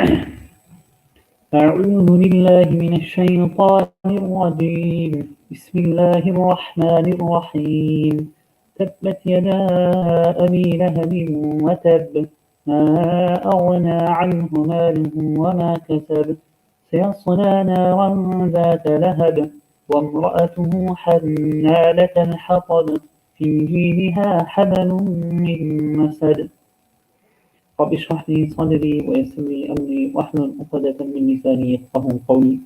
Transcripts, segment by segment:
أعوذ بالله من الشيطان الرجيم بسم الله الرحمن الرحيم تبت يدا أبي لهب وتب ما أغنى عنه ماله وما كسب سيصلى نارا ذات لهب وامرأته حمالة الحطب في جيدها حبل من مسد رب اشرح لي صدري ويسر لي أمري واحلل عقدة من لساني يفقهوا قولي.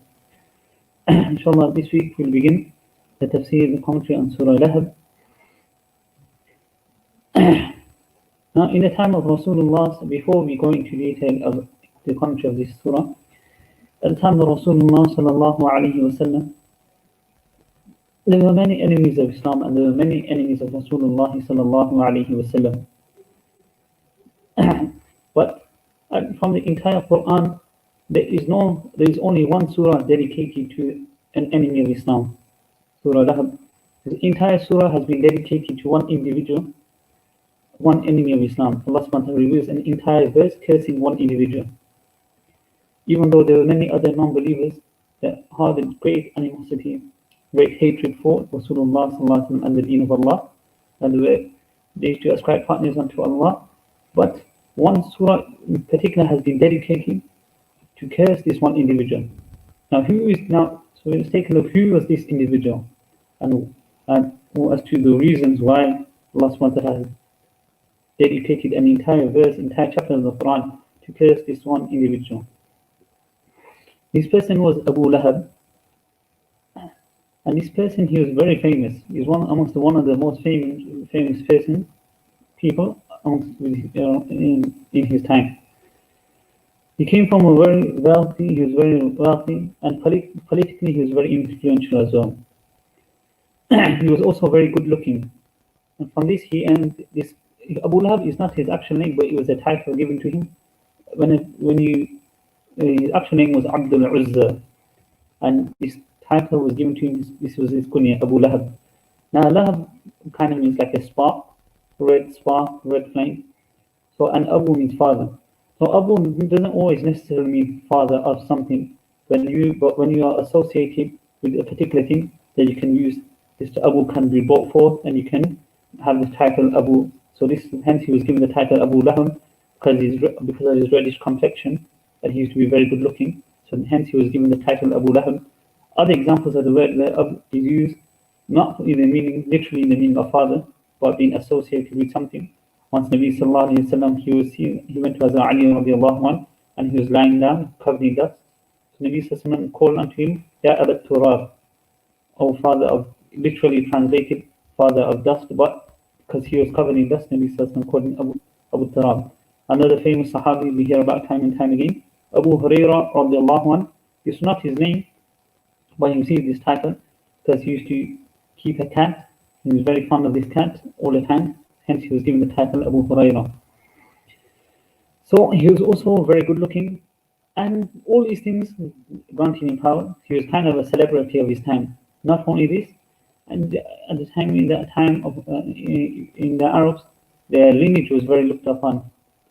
Inshallah, this week we'll begin the Tafseer, the commentary on Surah Lahab. Now, in the time of Rasulullah, before we go into detail of the commentary of this surah, at the time of Rasulullah sallallahu alayhi wasallam, there were many enemies of Islam and there were many enemies of Rasulullah sallallahu alayhi wasallam. But from the entire Quran, there is only one surah dedicated to an enemy of Islam, Surah Lahab. The entire surah has been dedicated to one individual, one enemy of Islam. Allah subhanahu wa ta'ala reveals an entire verse cursing one individual. Even though there were many other non-believers that harbored great animosity, great hatred for Rasulullah sallallahu alaihi wasallam and the deen of Allah, and they used to ascribe partners unto Allah. But one surah in particular has been dedicated to curse this one individual. So let's take a look, who was this individual? And as to the reasons why Allah subhanahu wa ta'ala has dedicated an entire verse, entire chapter of the Quran to curse this one individual. This person was Abu Lahab. And this person, he was very famous. He was one of the most famous people in his time. He came from he was very wealthy, and politically he was very influential as well. He was also very good looking. And from this he earned this. Abu Lahab is not his actual name, but it was a title given to him. His actual name was Abdul Uzza, and this title was given to him. This was his kunya, Abu Lahab. Now Lahab kind of means like a spark, red flame. So, and Abu means father. So Abu doesn't always necessarily mean father of something. But when you are associated with a particular thing, then you can use this. Abu can be brought forth, and you can have the title Abu. So hence he was given the title Abu Lahab because of his reddish complexion, and he used to be very good looking. So hence he was given the title Abu Lahab. Other examples of the word Abu is used not in the meaning, literally in the meaning of father, but being associated with something. Once Nabi sallallahu alayhi wa sallam, he went to Hazrat Ali radiallahu anhu, and he was lying down, covered in dust. So Nabi sallallahu alayhi wa sallam called unto him, Ya Abat Turab, O father of, literally translated, father of dust, but because he was covered in dust, Nabi sallallahu alayhi wa sallam called him Abu Turab. Another famous Sahabi we hear about time and time again, Abu Hurairah radiallahu anhu. This is not his name, but he received this title because he used to keep a cat. He was very fond of this cat all the time. Hence he was given the title Abu Hurairah. So he was also very good looking, and all these things granted him power. He was kind of a celebrity of his time. Not only this, and at the time, in the Arabs, their lineage was very looked upon.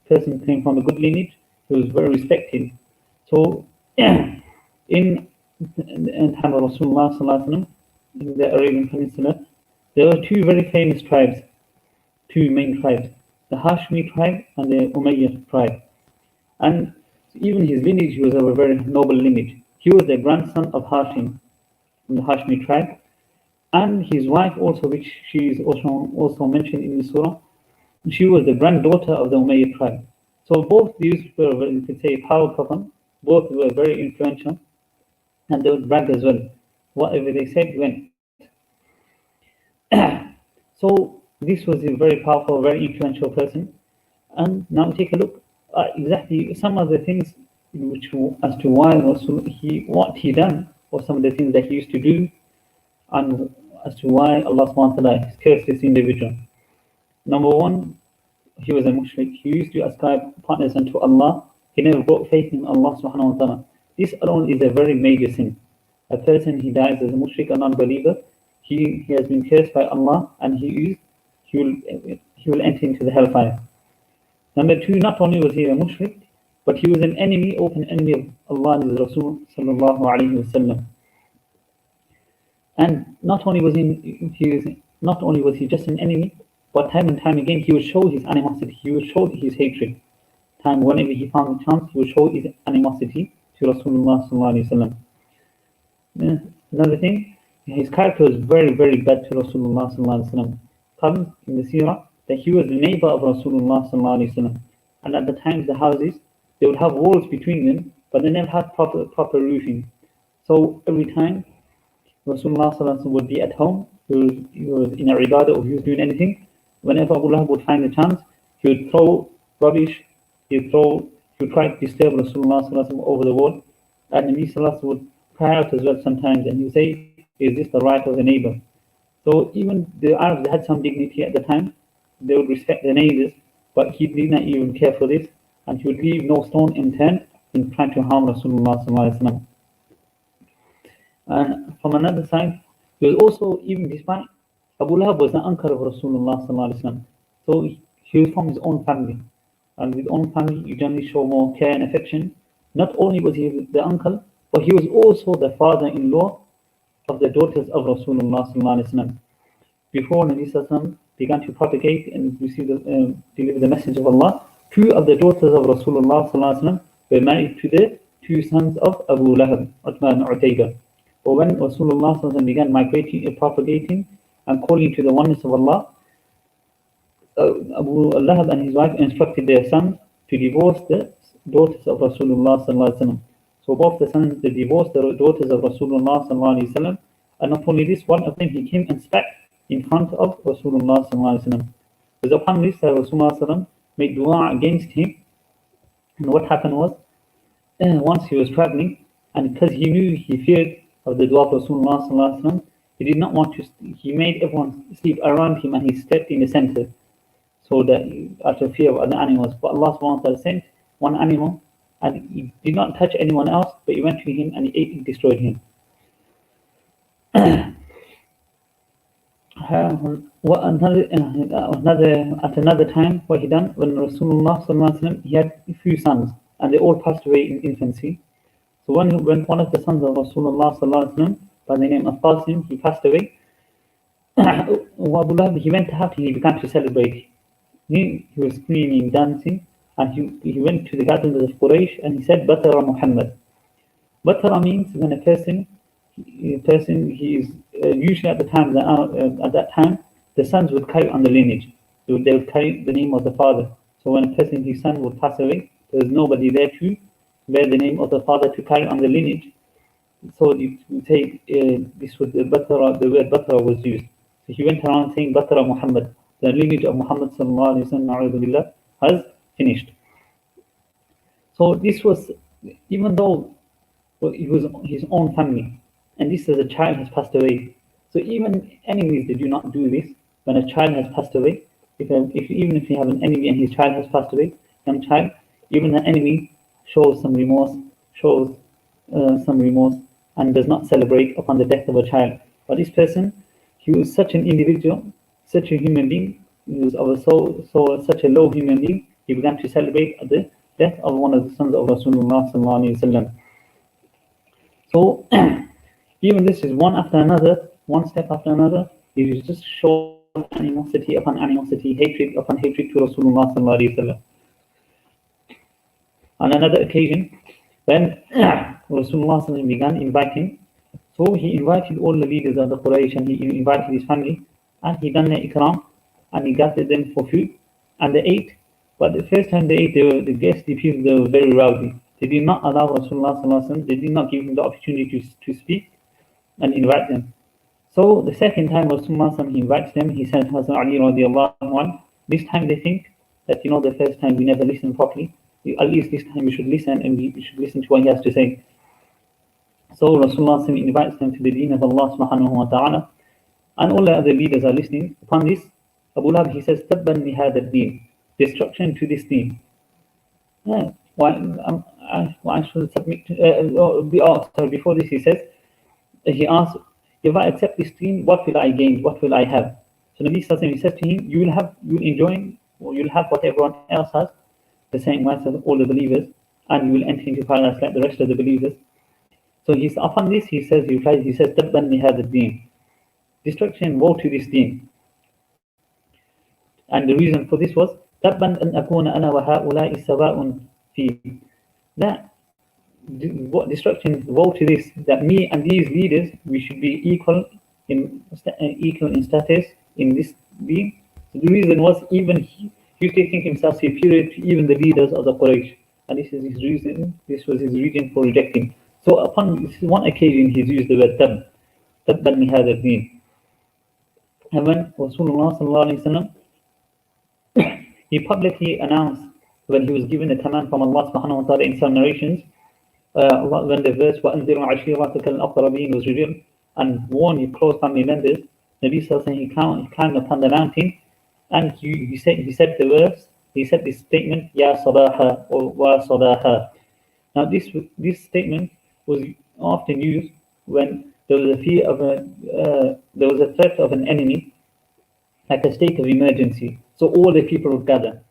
The person came from a good lineage, he was very respected. So in the time of Rasulullah sallallahu alaihi wasallam, in the Arabian Peninsula, there were two very famous tribes, two main tribes, the Hashmi tribe and the Umayyad tribe. And even his lineage was of a very noble lineage. He was the grandson of Hashim from the Hashmi tribe, and his wife also, which she is also mentioned in the surah, she was the granddaughter of the Umayyad tribe. So both these were, you could say, power couple. Both were very influential, and they would brag as well. Whatever they said went. So this was a very powerful, very influential person. And now take a look at exactly some of the things as to why what he done, or some of the things that he used to do, and as to why Allah subhanahu wa ta'ala cursed this individual. Number one, he was a mushrik. He used to ascribe partners unto Allah. He never brought faith in Allah subhanahu wa ta'ala. This alone is a very major sin. A person, he dies as a mushrik, a non-believer, he has been cursed by Allah, and he will enter into the hellfire. Number two, not only was he a mushrik, but he was an enemy, open enemy of Allah and His Rasul sallallahu alayhi wasallam. And not only was he just an enemy, but time and time again he would show his animosity, he would show his hatred. Whenever he found a chance, he would show his animosity to Rasulullah sallallahu alaihi wasallam. Another thing, his character was very, very bad to Rasulullah sallallahu alaihi wasallam. Comes in the seerah that he was the neighbor of Rasulullah sallallahu alaihi wasallam, and at the times the houses they would have walls between them, but they never had proper roofing. So every time Rasulullah sallallahu alaihi wasallam would be at home, he was in a ibadah or he was doing anything. Whenever Abu Lahab would find a chance, he would throw rubbish. He would try to disturb Rasulullah sallallahu alaihi wasallam over the wall, and Nabi sallallahu alaihi wasallam would cry out as well sometimes, and he would say, "Is this the right of the neighbor?" So even the Arabs had some dignity at the time; they would respect their neighbors, but he did not even care for this, and he would leave no stone unturned in trying to harm Rasulullah sallallahu alaihi wasallam. And from another side, he was also, even despite Abu Lahab was the uncle of Rasulullah sallallahu alaihi wasallam, so he was from his own family. And with own family, you generally show more care and affection. Not only was he the uncle, but he was also the father-in-law of the daughters of Rasulullah sallallahu alaihi wasallam. Before Nabi sallallahu alaihi wasallam began to propagate and deliver the message of Allah, two of the daughters of Rasulullah sallallahu alaihi wasallam were married to the two sons of Abu Lahab, Utbah and Utaybah. But when Rasulullah sallallahu alaihi wasallam began propagating and calling to the oneness of Allah, Abu Lahab and his wife instructed their sons to divorce the daughters of Rasulullah sallallahu alaihi wasallam. So both the sons, they divorced the daughters of Rasulullah sallallahu alaihi wasallam, and not only this, one of them he came and spat in front of Rasulullah sallallahu alaihi wasallam. Because upon this, Rasulullah sallallahu alaihi wasallam made dua against him, and what happened was, once he was traveling, and because he feared of the dua of Rasulullah sallallahu alaihi wasallam, he did not want to. He made everyone sleep around him, and he stepped in the center, so that out of fear of other animals. But Allah subhanahu wa ta'ala sent one animal, and he did not touch anyone else, but he went to him and he ate and destroyed him. At another time, what he done, when Rasulullah sallallahu alaihi wasallam, he had a few sons, and they all passed away in infancy. So when one of the sons of Rasulullah sallallahu alaihi wasallam, by the name of Qasim, he passed away, Abu Lahab, he went out and he began to celebrate. He was screaming, dancing, and he went to the gardens of Quraysh and he said, Batara Muhammad. Batara means when a person he is usually at that time, the sons would carry on the lineage. They would carry the name of the father. So when a person, his son would pass away, there was nobody there to bear the name of the father to carry on the lineage. So it would take this was the word Batara was used. So he went around saying Batara Muhammad. The lineage of Muhammad sallallahu alaihi wasallam has finished. So this was, even though it was his own family, and this as a child has passed away. So even enemies, they do not do this. When a child has passed away, even if you have an enemy and his child has passed away, young child, even the enemy shows some remorse, and does not celebrate upon the death of a child. But this person, he was such an individual, such a human being, he was of such a low human being, he began to celebrate the death of one of the sons of Rasulullah sallallahu alaihi wasallam. So even this is one after another, one step after another, it is just showing animosity upon animosity, hatred upon hatred to Rasulullah sallallahu alaihi wasallam. On another occasion, when Rasulullah sallallahu alaihi wasallam began inviting, so he invited all the leaders of the Quraysh, and he invited his family, and he done the ikram, and he gathered them for food, and they ate. But the first time they ate, the guests, the people, they were very rowdy. They did not allow Rasulullah sallallahu alaihi wasallam, they did not give him the opportunity to speak and invite them. So the second time Rasulullah sallallahu alaihi wasallam, he invites them, he said, Hasan Ali radiallahu anhu, this time they think that, the first time we never listened properly. At least this time we should listen, and we should listen to what he has to say. So Rasulullah invites them to the deen of Allah subhanahu wa ta'ala, and all the other leaders are listening. Upon this, Abu Lahab, he says, Tabban li hadha ad-deen, destruction to this deen. Why should I submit to, before this he asked, if I accept this deen, what will I gain? What will I have? So Nabi sallallahu alaihi wasallam, he says to him, you'll enjoy, or you'll have what everyone else has, the same way as all the believers. and you will enter into paradise like the rest of the believers. So he's upon this, he says, Tabban li hadha ad-deen. Destruction, woe to this deen. And the reason for this was Tabban an akuna ana wa ha'ula'i sawa'un fi. That what destruction, woe to this, that me and these leaders, we should be equal in status in this deen. So the reason was even he used to think himself superior to even the leaders of the Quraysh, and this is his reason. This was his reason for rejecting. So upon this one occasion, he's used the word tabban li hadha ad-deen. And when Rasulullah sallallahu alaihi wasallam he publicly announced when he was given the command from Allah subhanahu wa ta'ala in some narrations, when the verse وَأَنذِرُ عَشِيرَتَكَ الْأَقْرَبِينَ was revealed, and warn your close family members, Nabi sallallahu alaihi wasallam he climbed upon the mountain, and he said the verse, he said this statement, Ya Sabaha or Wa Sabaha. Now this statement was often used when there was a fear of there was a threat of an enemy, like a state of emergency. So all the people would gather,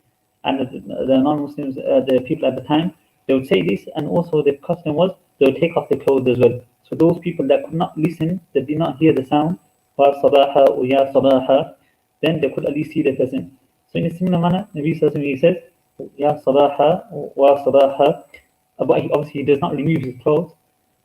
and the non-Muslims, the people at the time, they would say this, and also the custom was they would take off their clothes as well. So those people that could not listen, that did not hear the sound, Wa Sabaha or Ya Sabaha, then they could at least see the person. So in a similar manner, Nabi Sallallahu Alaihi Wasallam, he says, Ya Sabaha or Wa Sabaha, but obviously he does not remove his clothes,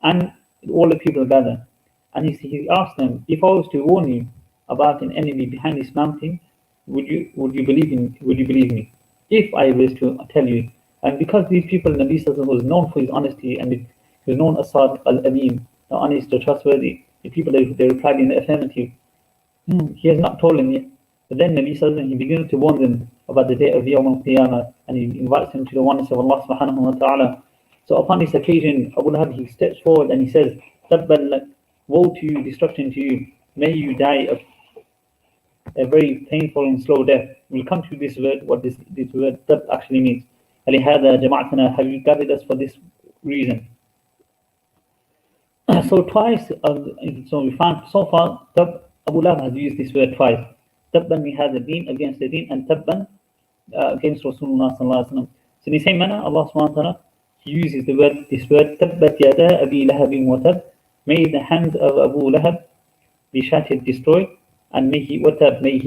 and all the people gather. And he asked them, if I was to warn you about an enemy behind this mountain, would you believe me? If I was to tell you. And because these people, Nabi Sallallahu Alaihi Wasallam was known for his honesty, and he was known as Sadiq al-Amin, the honest, the trustworthy, the people they replied in the affirmative. He has not told them yet. But then Nabi Sallallahu Alaihi Wasallam, he begins to warn them about the day of Yawm al-Qiyamah, and he invites them to the oneness of Allah subhanahu wa ta'ala. So upon this occasion, Abu Lahab, he steps forward and he says, Tabban, woe to you, destruction to you, may you die a very painful and slow death. We'll come to this word, what this word tab actually means. لهذا جمعتنا, have you gathered us for this reason? So twice, so we found so far, Abu Lahab has used this word twice. Tabban li hadha ad-deen, against the deen, and tabban against Rasulullah sallallahu alaihi wasallam. So in the same manner, Allah subhanahu wa ta'ala, he uses this word tabbat yada abi lahabin wa tab, may the hands of Abu Lahab be shattered, destroyed, and may he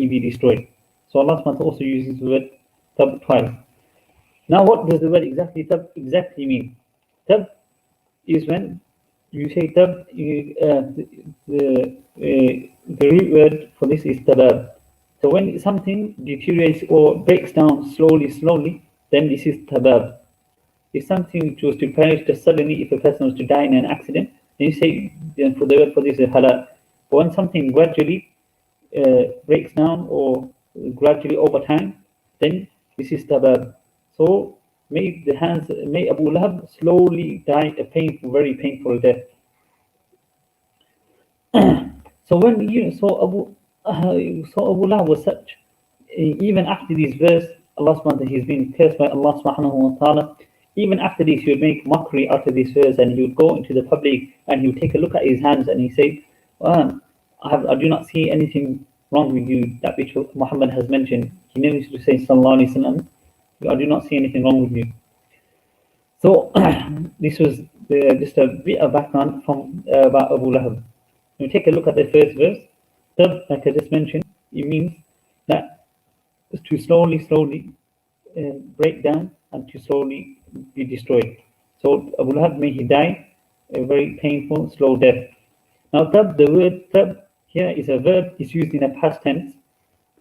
be destroyed. So Allah subhanahu wa ta'ala also uses the word tab twice. Now what does the word tab exactly mean? Tab is when you say tab, the root word for this is tabab. So when something deteriorates or breaks down slowly, then this is tabab. If something which was to perish just suddenly, if a person was to die in an accident, then you say, then for the word for this is halal. But when something gradually breaks down or gradually over time, then this is tabab. So may Abu Lahab slowly die a very painful death. So Abu Lahab was such, even after this verse, Allah subhanahu wa ta'ala, he's been cursed by Allah subhanahu wa ta'ala. Even after this, he would make mockery out of this verse, and he would go into the public and he would take a look at his hands and he say, I do not see anything wrong with you, that which Muhammad has mentioned. He never used to say, sallallahu alaihi wasallam, I do not see anything wrong with you. So this was just a bit of background from about Abu Lahab. When we take a look at the first verse, tab, like I just mentioned, it means that to slowly break down and to slowly be destroyed. So Abu Lahab, may he die a very painful, slow death. Now tab, the word tab here is a verb, it's used in a past tense,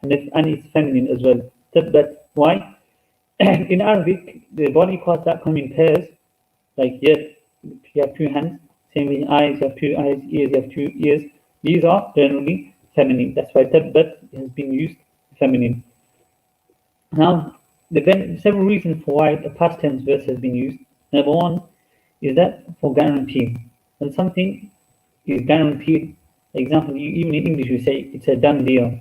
and it's feminine as well. Tabbat. Why? In Arabic, the body parts that come in pairs, like yet, you have two hands, same with eyes, you have two eyes, ears, you have two ears. These are generally feminine. That's why tabbat has been used feminine. Now, there are several reasons for why the past tense verse has been used. Number one is that for guarantee. When something is guaranteed, for example, even in English we say it's a done deal.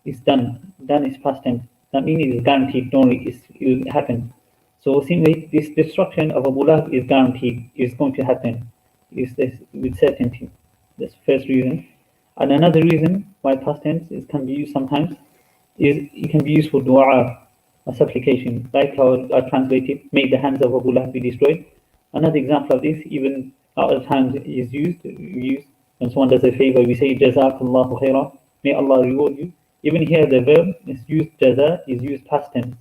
It's done. Done is past tense. That means it is guaranteed. Don't worry, it will happen. So similarly, this destruction of Abu Lahab is guaranteed. It's going to happen. It's this with certainty. That's the first reason. And another reason why past tense can be used sometimes is it can be used for dua. a supplication, like how I translated, may the hands of Abu Lahab be destroyed. Another example of this, even other times is used when someone does a favor, we say Jazakallahu khaira, may Allah reward you. Even here the verb is used, jaza is used past tense.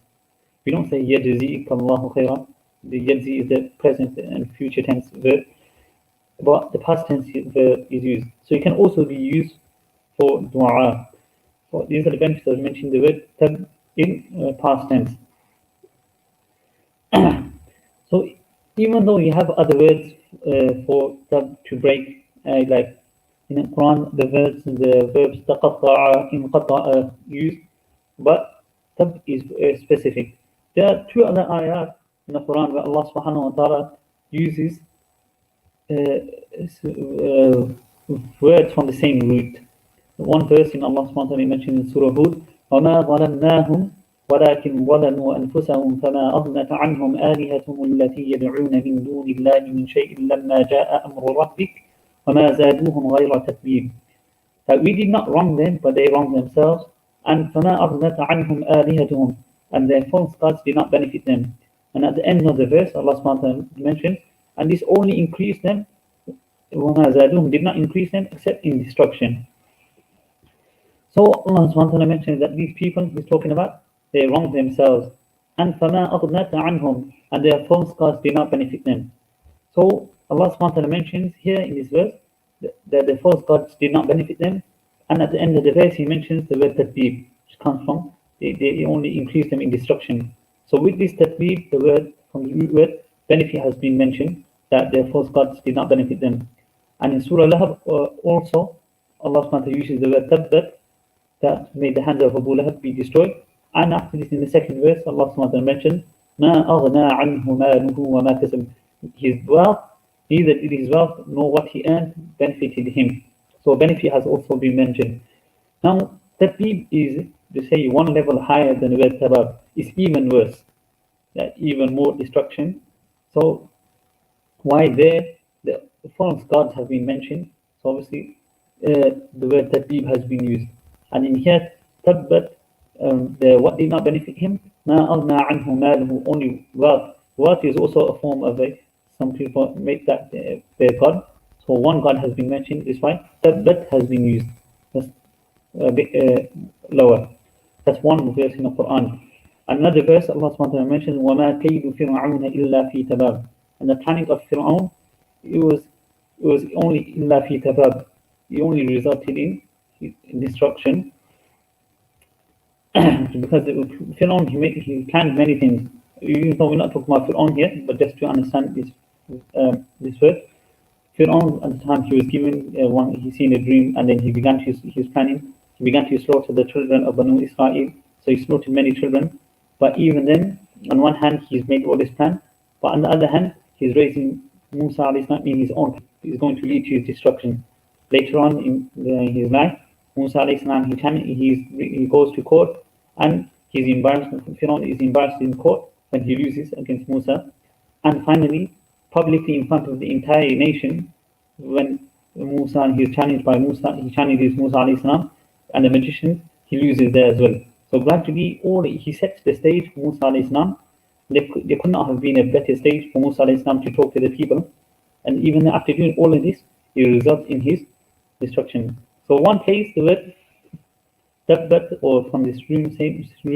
We don't say Yajzikallahu khaira. The yajzi is the present and future tense verb, but the past tense verb is used. So it can also be used for dua. So these are the benefits of mentioning the word tab in past tense. So even though you have other words for tab to break, like in the Quran, the verbs taqatta'a, inqata'a used, but tab is specific. There are two other ayat in the Quran where Allah subhanahu wa ta'ala uses words from the same root. One verse in Allah subhanahu wa ta'ala mentioned in Surah Hud, وَمَا ظَلَمْنَاهُمْ وَلَكِنْ ظَلَمُوا أَنفُسَهُمْ فَمَا أَغْنَتْ عَنْهُمْ آلِهَتُهُمُ الَّتِي يَدْعُونَ مِن دُونِ اللَّهِ مِن شَيْءٍ لَمَّا جَاءَ أَمْرُ رَبِّكَ وَمَا زَادُوهُمْ غَيْرَ تَتْبِيبٍ. That we did not wrong them, but they wronged themselves. And فَمَا أَغْنَتْ عَنْهُمْ آلِهَتُهُمْ, and their false gods did not benefit them. And at the end of the verse, Allah subhanahu wa ta'ala mentioned, and this only increased them, وَمَا زَادُوهُمْ, did not increase them except in destruction. So Allah subhanahu wa ta'ala mentioned that these people He's talking about, they wronged themselves. And فَمَا أَغْنَتْ عَنْهُمْ, and their false gods did not benefit them. So Allah subhanahu wa ta'ala mentions here in this verse that the false gods did not benefit them. And at the end of the verse He mentions the word tatbeeb, which comes from, they only increased them in destruction. So with this tatbeeb, the word from the root word, benefit has been mentioned, that their false gods did not benefit them. And in Surah Lahab also, Allah subhanahu wa ta'ala uses the word tabbat, that made the hands of Abu Lahab be destroyed. And after this, in the second verse, Allah subhanahu wa ta'ala mentioned, مَا أَغْنَى عَنْهُ مَالُهُ وَمَا كَسَبَ, his wealth, neither did his wealth nor what he earned benefited him. So benefit has also been mentioned. Now, tatbeeb is, to say, one level higher than the word tabab. It's even worse, even more destruction. So why there the false gods have been mentioned? So obviously the word tatbeeb has been used. And in here, tabbat, what did not benefit him? مَا أَغْنَى عَنْهُ مَالُهُ, only wealth. Wealth is also a form of some people make that their god. So one god has been mentioned, this why tabbat has been used. That's a bit lower. That's one verse in the Quran. Another verse, Allah subhanahu wa ta'ala mentions, وَمَا كَيْدُ فِرْعَوْنَ إِلَّا فِي تَبَابٍ, and the planning of Fir'aun, it was only إِلَّا فِي تَبَابٍ, it only resulted in destruction. Because Fir'aun, he planned many things. Even though we're not talking about Fir'aun here, but just to understand this verse, Fir'aun at the time he was given he seen a dream, and then he was planning. He began to slaughter the children of Banu Israel. So he slaughtered many children. But even then, on one hand, he's made all this plan, but on the other hand, he's raising Musa alayhi salam in his own. He's going to lead to his destruction. Later on in his life, Musa alayhi salam, he goes to court, and he's embarrassed. Fir'aun is embarrassed in court when he loses against Musa. And finally, publicly in front of the entire nation, when Musa, he is challenged by Musa, he challenges Musa alayhi salam, and the magician, he loses there as well. So gradually, he sets the stage for Musa alayhi salam. There could not have been a better stage for Musa alayhi salam to talk to the people. And even after doing all of this, it results in his destruction. So one place, the word tabbat, or from this root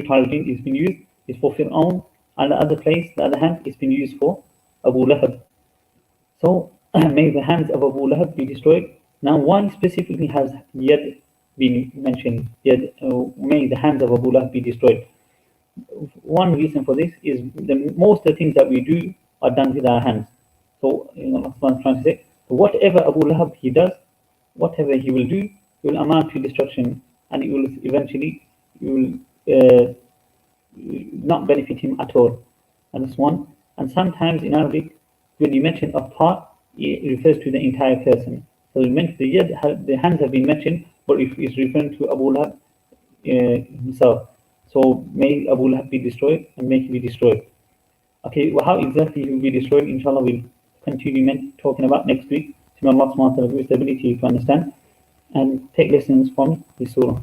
origin, is being used, is for Fir'aun, and the other place, the other hand, is being used for Abu Lahab. So may the hands of Abu Lahab be destroyed. Now, why specifically has yad been mentioned? May the hands of Abu Lahab be destroyed. One reason for this is most of the things that we do are done with our hands. So, Allah is trying to say, whatever Abu Lahab he does, whatever he will do, will amount to destruction, and it will eventually not benefit him at all. And that's one. And sometimes in Arabic, when you mention a part, it refers to the entire person. So the hands have been mentioned, but it is referring to Abu Lahab himself. So may Abu Lahab be destroyed, and may he be destroyed. Okay, well, how exactly he will be destroyed, inshallah, we'll continue talking about next week. So may Allah subhanahu wa ta'ala give us the ability to understand and take lessons from this surah.